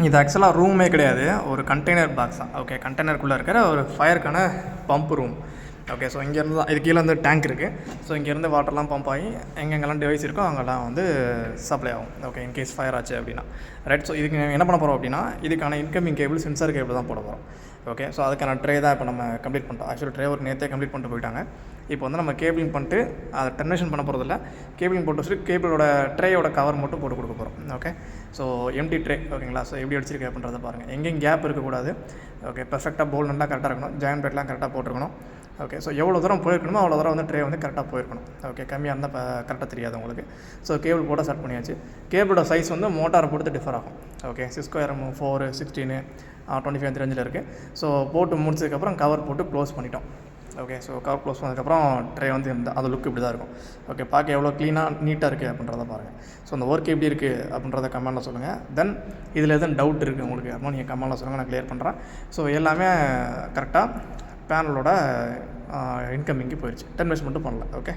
இது ஆக்சுவலாக ரூமே கிடையாது, ஒரு கண்டெய்னர் பாக்ஸ் தான். ஓகே, கண்டெய்னருக்குள்ளே இருக்கிற ஒரு ஃபயருக்கான பம்ப் ரூம். ஓகே, ஸோ இங்கேருந்து தான் இது கீழே வந்து டேங்க் இருக்குது. ஸோ இங்கேருந்து வாட்டர்லாம் பம்ப் ஆகி எங்கெங்கெல்லாம் டிவைஸ் இருக்கோ அங்கெல்லாம் வந்து சப்ளை ஆகும். ஓகே, இன்கேஸ் ஃபயர் ஆச்சு அப்படின்னா. ரைட், ஸோ இதுக்கு என்ன பண்ண போகிறோம் அப்படின்னா, இதுக்கான இன்கமிங் கேபிள் சென்சார் கேபிள் தான் போட போகிறோம். ஓகே, ஸோ அதுக்கான ட்ரே தான் இப்போ நம்ம கம்ப்ளீட் பண்ணிட்டோம். ஆக்சுவலி ட்ரே ஒரு நேற்றே கம்ப்ளீட் பண்ணிட்டு போயிட்டாங்க. இப்போ வந்து நம்ம கேபிளிங் பண்ணிட்டு அதை டெர்மினேஷன் பண்ண போகிறதில்ல, கேபிளிங் போட்டு வச்சுட்டு கேபிளோட ட்ரேயோட கவர் மட்டும் போட்டு கொடுக்க போகிறோம். Okay, so empty tray. ஓகேங்களா, ஸோ எப்படி அடிச்சிருக்கு அப்படின்றத பாருங்கள். எங்கேயும் கேப் இருக்கக்கூடாது. ஓகே, பெர்ஃபெக்டாக போல் நல்லா கரெக்டாக இருக்கணும், ஜாயின் பிளேட்லாம் கரெக்டாக போட்டிருக்கணும். ஓகே, ஸோ எவ்வளோ தூரம் போயிருக்கணுமோ அவ்வளோ தூரம் வந்து ட்ரே வந்து கரெக்டாக போயிருக்கணும். ஓகே, கம்மியாக இருந்தால் இப்போ கரெக்டாக தெரியாது உங்களுக்கு. ஸோ கேபிள் போட்டால் ஸ்டார்ட் பண்ணியாச்சு. கேபிளோட சைஸ் வந்து மோட்டாரை பொறுத்து டிஃபர் ஆகும். ஓகே, சிஸ்கோ RM 4, 16, 25 அந்த ரேஞ்சில் இருக்குது. ஸோ போட்டு முடிச்சதுக்கப்புறம் கவர் போட்டு க்ளோஸ் பண்ணிட்டோம். ஓகே, ஸோ கவர் க்ளோஸ் பண்ணதுக்கப்புறம் ட்ரே வந்து அது லுக் இப்படி தான் இருக்கும். ஓகே, பார்க்க எவ்வளோ க்ளீனாக நீட்டாக இருக்குது அப்படின்றத பாருங்கள். ஸோ அந்த ஒர்க் எப்படி இருக்குது அப்படின்றத கமெண்ட்டில் சொல்லுங்கள். தென் இதில் எதுவும் டவுட் இருக்குது உங்களுக்கு அப்படின்னா நீங்கள் கமெண்ட்டில் சொல்லுங்கள், நான் க்ளியர் பண்ணுறேன். ஸோ எல்லாமே கரெக்டாக பேனலோட இன்கமிங்கு போயிடுச்சு, டெர்மினேஷன் மட்டும் பண்ணல. ஓகே.